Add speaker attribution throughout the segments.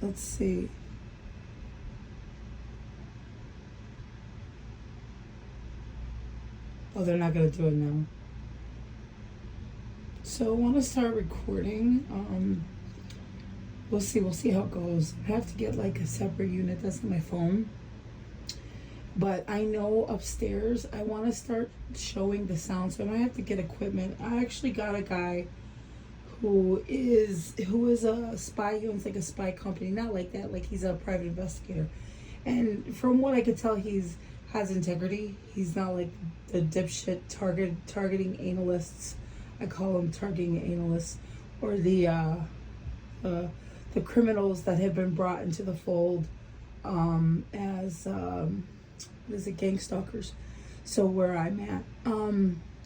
Speaker 1: Let's see. Oh, they're not gonna do it now. So I want to start recording. We'll see. We'll see how it goes. I have to get like a separate unit that's on my phone. But I know upstairs I want to start showing the sound, so I might have to get equipment. I actually got a guy who is a spy. He owns like a spy company, not like that. Like he's a private investigator, and from what I could tell, has integrity. He's not like the dipshit targeting analysts. I call them targeting analysts, or the criminals that have been brought into the fold as what is it, gangstalkers. So where I'm at.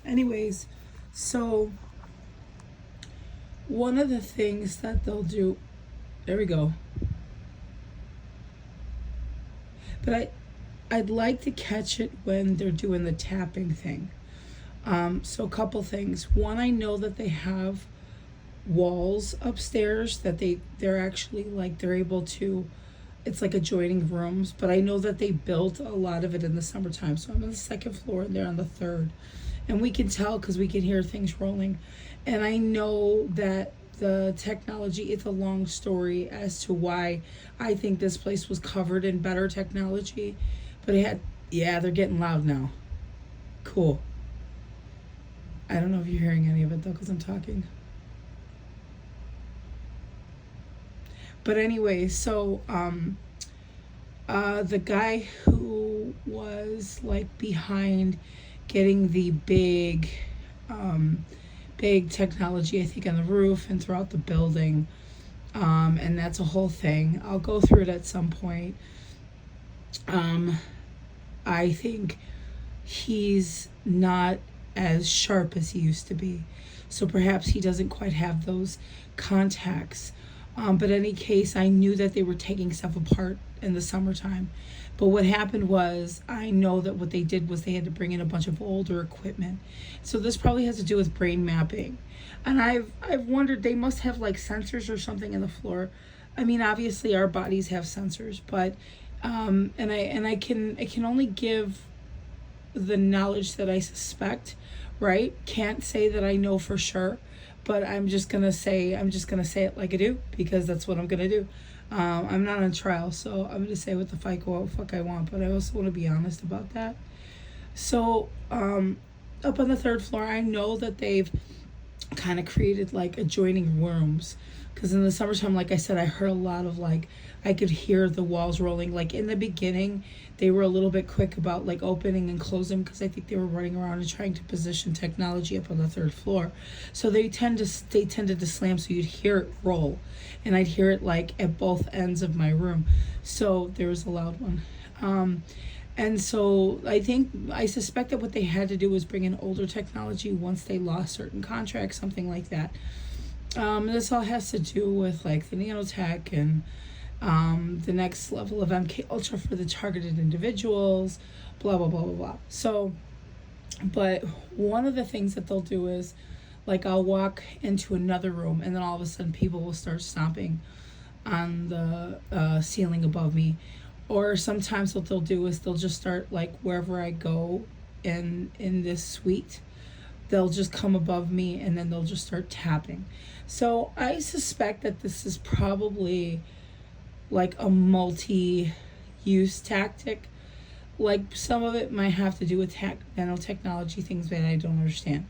Speaker 1: Anyways, so one of the things that they'll do, there we go. But I'd like to catch it when they're doing the tapping thing. So a couple things. One, I know that they have walls upstairs that they're actually like they're able to, it's like adjoining rooms, but I know that they built a lot of it in the summertime. So I'm on the second floor and they're on the third, and we can tell because we can hear things rolling. And I know that the technology, it's a long story as to why I think this place was covered in better technology, but yeah, they're getting loud now. Cool. I don't know if you're hearing any of it though because I'm talking. But anyway, so the guy who was like behind getting the big technology, I think, on the roof and throughout the building, and that's a whole thing. I'll go through it at some point. I think he's not as sharp as he used to be, so perhaps he doesn't quite have those contacts. But in any case, I knew that they were taking stuff apart in the summertime. But what happened was, I know that what they did was they had to bring in a bunch of older equipment. So this probably has to do with brain mapping. And I've wondered, they must have like sensors or something in the floor. I mean, obviously our bodies have sensors, but I can only give the knowledge that I suspect, right? Can't say that I know for sure. But I'm just gonna say it like I do, because that's what I'm gonna do. I'm not on trial, so I'm gonna say what the fuck I want. But I also want to be honest about that. So up on the third floor, I know that they've kind of created like adjoining rooms, because in the summertime, like I said, I heard a lot of like, I could hear the walls rolling. Like in the beginning, they were a little bit quick about like opening and closing, because I think they were running around and trying to position technology up on the third floor. So they tended to slam, so you'd hear it roll, and I'd hear it like at both ends of my room. So there was a loud one. And so I suspect that what they had to do was bring in older technology once they lost certain contracts, something like that. This all has to do with like the nanotech and the next level of MK Ultra for the targeted individuals, blah, blah, blah, blah, blah. So, but one of the things that they'll do is, like, I'll walk into another room and then all of a sudden people will start stomping on the ceiling above me. Or sometimes what they'll do is they'll just start, like, wherever I go in this suite, they'll just come above me and then they'll just start tapping. So I suspect that this is probably like a multi-use tactic. Like some of it might have to do with nanotechnology, things that I don't understand.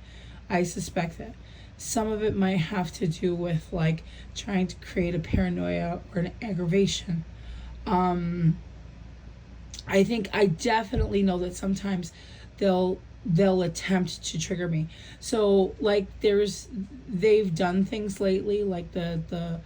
Speaker 1: I suspect that. Some of it might have to do with like trying to create a paranoia or an aggravation. I think I definitely know that sometimes they'll attempt to trigger me. So like they've done things lately, like the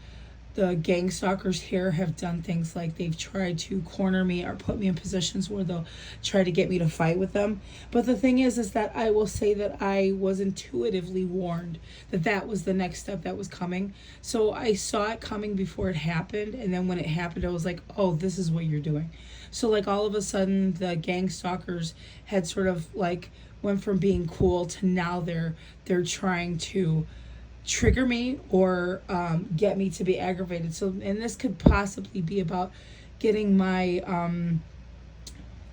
Speaker 1: gang stalkers here have done things like they've tried to corner me or put me in positions where they'll try to get me to fight with them. But the thing is that I will say that I was intuitively warned that that was the next step that was coming. So I saw it coming before it happened, and then when it happened, I was like, oh, this is what you're doing. So like all of a sudden the gang stalkers had sort of like went from being cool to now they're trying to trigger me or get me to be aggravated. So, and this could possibly be about getting my,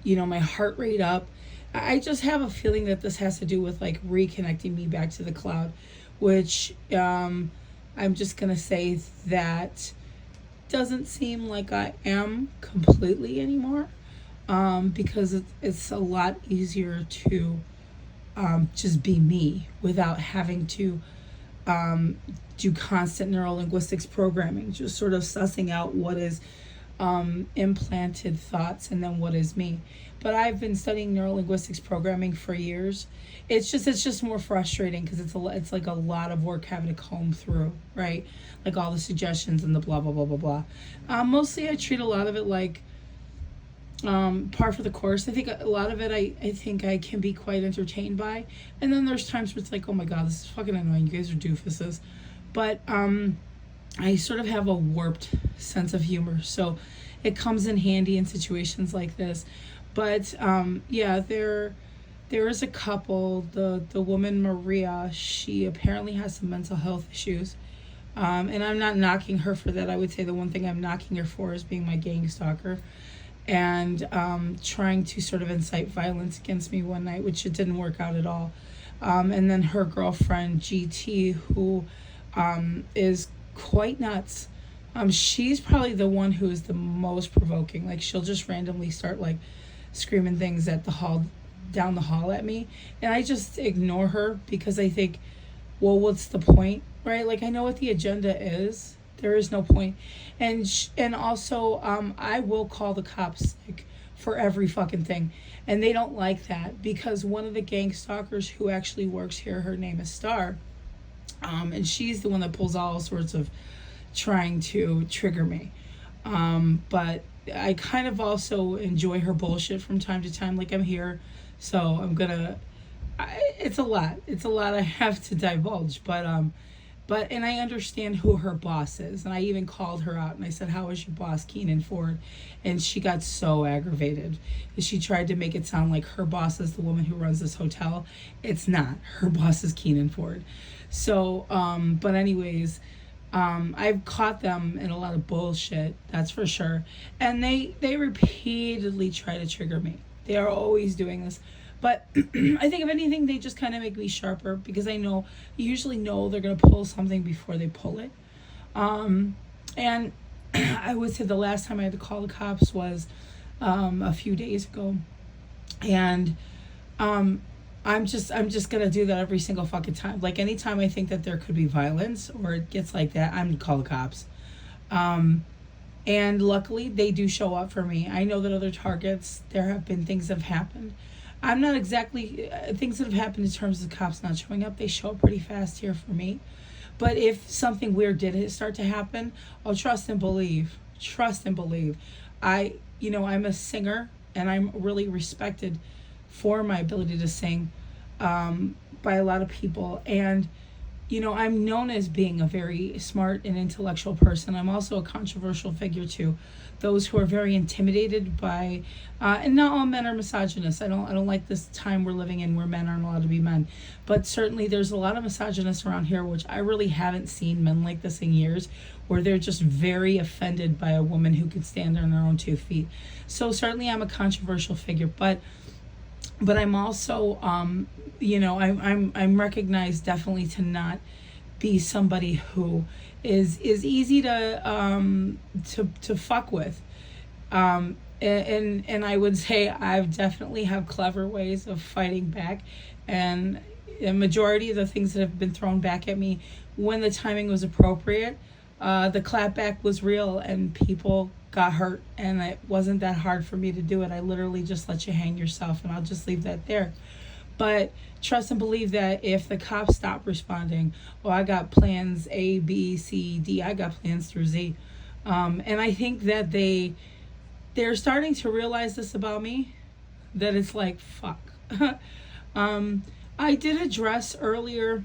Speaker 1: my heart rate up. I just have a feeling that this has to do with like reconnecting me back to the cloud, which I'm just going to say that doesn't seem like I am completely anymore, because it's a lot easier to just be me without having to do constant neurolinguistics programming, just sort of sussing out what is implanted thoughts and then what is me. But I've been studying neurolinguistics programming for years. It's just more frustrating because it's like a lot of work having to comb through, right? Like all the suggestions and the blah blah blah blah blah. Mostly, I treat a lot of it like par for the course. I think a lot of it I think I can be quite entertained by, and then there's times where it's like, oh my god, this is fucking annoying. You guys are doofuses. But I sort of have a warped sense of humor, so it comes in handy in situations like this. But yeah, there is a couple. The woman Maria, she apparently has some mental health issues, and I'm not knocking her for that. I would say the one thing I'm knocking her for is being my gang stalker, and trying to sort of incite violence against me one night, which it didn't work out at all. And then her girlfriend GT, who is quite nuts. She's probably the one who is the most provoking. Like, she'll just randomly start like screaming things at down the hall at me, and I just ignore her because I think, well, what's the point, right? Like, I know what the agenda is. There is no point. And also I will call the cops like for every fucking thing, and they don't like that because one of the gang stalkers who actually works here, her name is Star, and she's the one that pulls all sorts of trying to trigger me. But I kind of also enjoy her bullshit from time to time. Like, I'm here, so I'm gonna. It's a lot. It's a lot I have to divulge, but and I understand who her boss is, and I even called her out and I said, "How is your boss, Keenan Ford?" And she got so aggravated. She tried to make it sound like her boss is the woman who runs this hotel. It's not. Her boss is Keenan Ford. So, but anyways. I've caught them in a lot of bullshit, that's for sure. And they repeatedly try to trigger me. They are always doing this. But I think if anything, they just kind of make me sharper because I usually know they're going to pull something before they pull it. And I would say the last time I had to call the cops was a few days ago. And I'm just gonna do that every single fucking time. Like, anytime I think that there could be violence or it gets like that, I'm gonna call the cops. And luckily they do show up for me. I know that other targets, there have been things that have happened. I'm not exactly things that have happened in terms of the cops not showing up. They show up pretty fast here for me. But if something weird did start to happen, I'll trust and believe. Trust and believe. I'm a singer and I'm really respected for my ability to sing by a lot of people, and I'm known as being a very smart and intellectual person. I'm also a controversial figure to those who are very intimidated by and not all men are misogynists. I don't like this time we're living in where men aren't allowed to be men, but certainly there's a lot of misogynists around here, which I really haven't seen men like this in years, where they're just very offended by a woman who could stand on her own 2 feet. So certainly I'm a controversial figure, but I'm also, I'm recognized definitely to not be somebody who is easy to fuck with, and I would say I've definitely have clever ways of fighting back, and the majority of the things that have been thrown back at me when the timing was appropriate, the clapback was real and people got hurt, and it wasn't that hard for me to do it. I literally just let you hang yourself, and I'll just leave that there. But trust and believe that if the cops stop responding, I got plans A, B, C, D. I got plans through Z, and I think that they're starting to realize this about me, that it's like, fuck. I did address earlier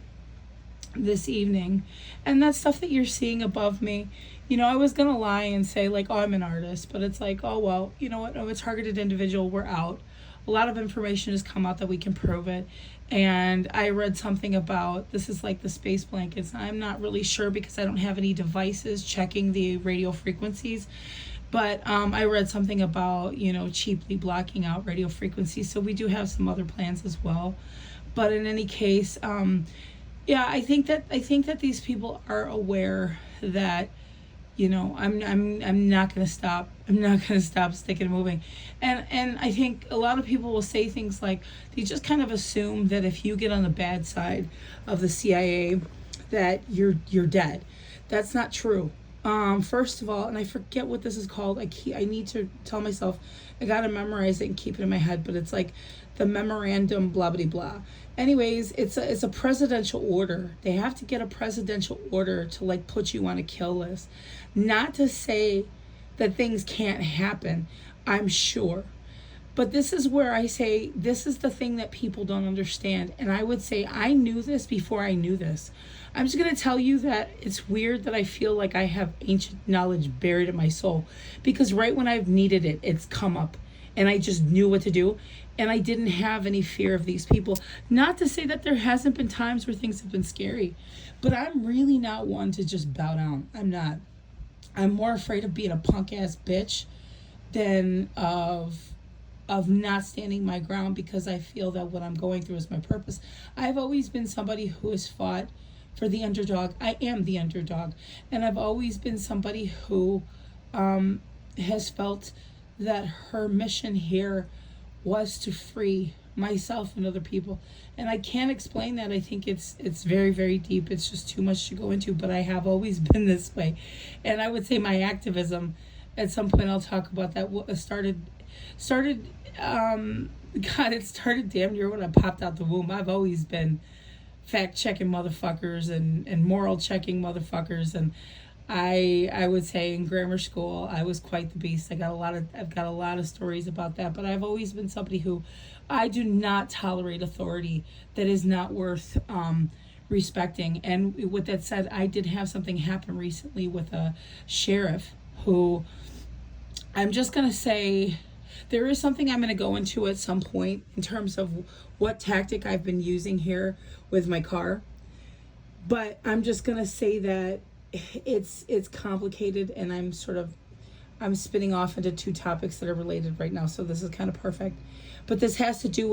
Speaker 1: this evening, and that stuff that you're seeing above me, I was gonna lie and say like, oh, I'm an artist, but it's like, oh well, you know what, no, a targeted individual, we're out. a lot of information has come out that we can prove it. And I read something about, this is like the space blankets. I'm not really sure because I don't have any devices checking the radio frequencies. But I read something about, cheaply blocking out radio frequencies. So we do have some other plans as well. But in any case, yeah, I think that these people are aware that, I'm not gonna stop. I'm not gonna stop sticking and moving. And I think a lot of people will say things like, they just kind of assume that if you get on the bad side of the CIA, that you're dead. That's not true. First of all, and I forget what this is called. I need to tell myself, I gotta memorize it and keep it in my head. But it's like the memorandum, blah blah blah. Anyways, it's a presidential order. They have to get a presidential order to like put you on a kill list. Not to say that things can't happen. I'm sure. But this is where I say, this is the thing that people don't understand. And I would say I knew this before I knew this. I'm just going to tell you that it's weird that I feel like I have ancient knowledge buried in my soul. Because right when I've needed it, it's come up. And I just knew what to do. And I didn't have any fear of these people. Not to say that there hasn't been times where things have been scary. But I'm really not one to just bow down. I'm not. I'm more afraid of being a punk ass bitch than of not standing my ground, because I feel that what I'm going through is my purpose. I've always been somebody who has fought for the underdog. I am the underdog. And I've always been somebody who has felt that her mission here was to free myself and other people. And I can't explain that. I think it's very, very deep. It's just too much to go into, but I have always been this way. And I would say my activism, at some point I'll talk about that, started it started damn near when I popped out the womb. I've always been fact-checking motherfuckers and moral checking motherfuckers. And I would say in grammar school I was quite the beast. I've got a lot of stories about that. But I've always been somebody who, I do not tolerate authority that is not worth respecting. And with that said, I did have something happen recently with a sheriff who, I'm just gonna say, there is something I'm going to go into at some point in terms of what tactic I've been using here with my car. But I'm just going to say that it's complicated, and I'm spinning off into two topics that are related right now. So this is kind of perfect. But this has to do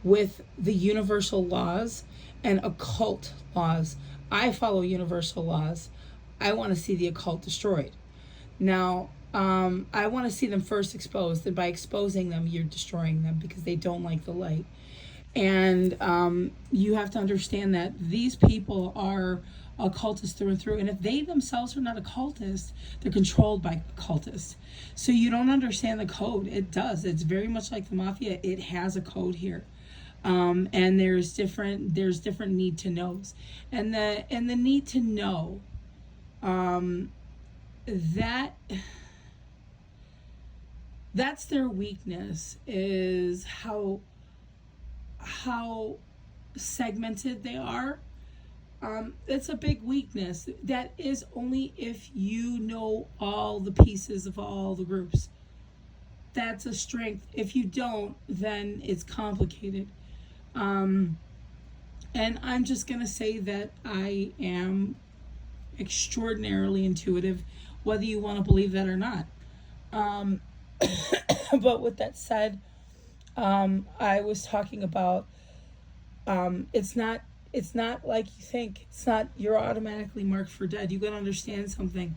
Speaker 1: with the universal laws and occult laws. I follow universal laws. I want to see the occult destroyed. Now, I want to see them first exposed, and by exposing them, you're destroying them because they don't like the light. And you have to understand that these people are occultists through and through. And if they themselves are not occultists, they're controlled by occultists. So you don't understand the code. It does. It's very much like the mafia. It has a code here. And there's different need to knows. And the need to know, that's their weakness, is how segmented they are. It's a big weakness. That is only if you know all the pieces of all the groups. That's a strength. If you don't, then it's complicated. And I'm just gonna say that I am extraordinarily intuitive, whether you want to believe that or not. But with that said, I was talking about, it's not like you think. It's not, you're automatically marked for dead. You gotta understand something.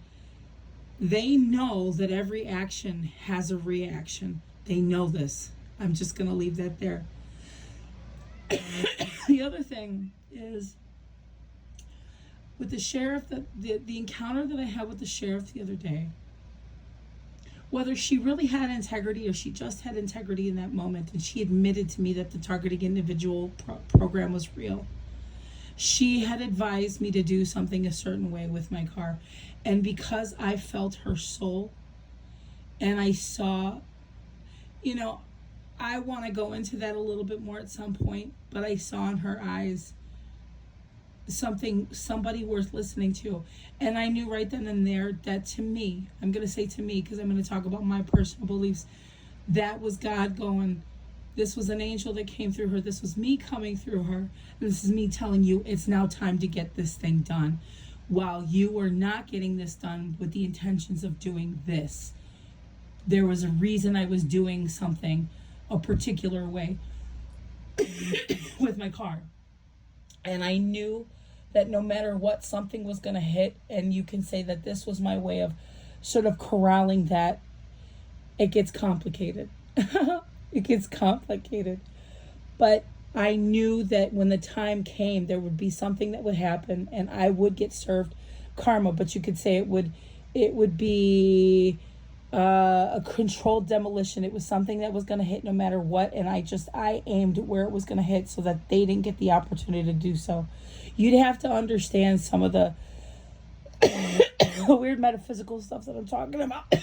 Speaker 1: They know that every action has a reaction. They know this. I'm just gonna leave that there. The other thing is, with the sheriff, the encounter that I had with the sheriff the other day, whether she really had integrity or she just had integrity in that moment, and she admitted to me that the targeting individual program was real. She had advised me to do something a certain way with my car. And because I felt her soul, and I saw, I want to go into that a little bit more at some point, but I saw in her eyes somebody worth listening to. And I knew right then and there that, to me, I'm going to say to me, because I'm going to talk about my personal beliefs, that was God going, This was an angel that came through her. This was me coming through her. And this is me telling you it's now time to get this thing done. While you were not getting this done with the intentions of doing this, there was a reason I was doing something a particular way with my car. And I knew that no matter what, something was going to hit. And you can say that this was my way of sort of corralling that. It gets complicated. It gets complicated. But I knew that when the time came, there would be something that would happen and I would get served karma. But you could say it would be a controlled demolition. It was something that was going to hit no matter what. And I aimed where it was going to hit so that they didn't get the opportunity to do so. You'd have to understand some of the weird metaphysical stuff that I'm talking about.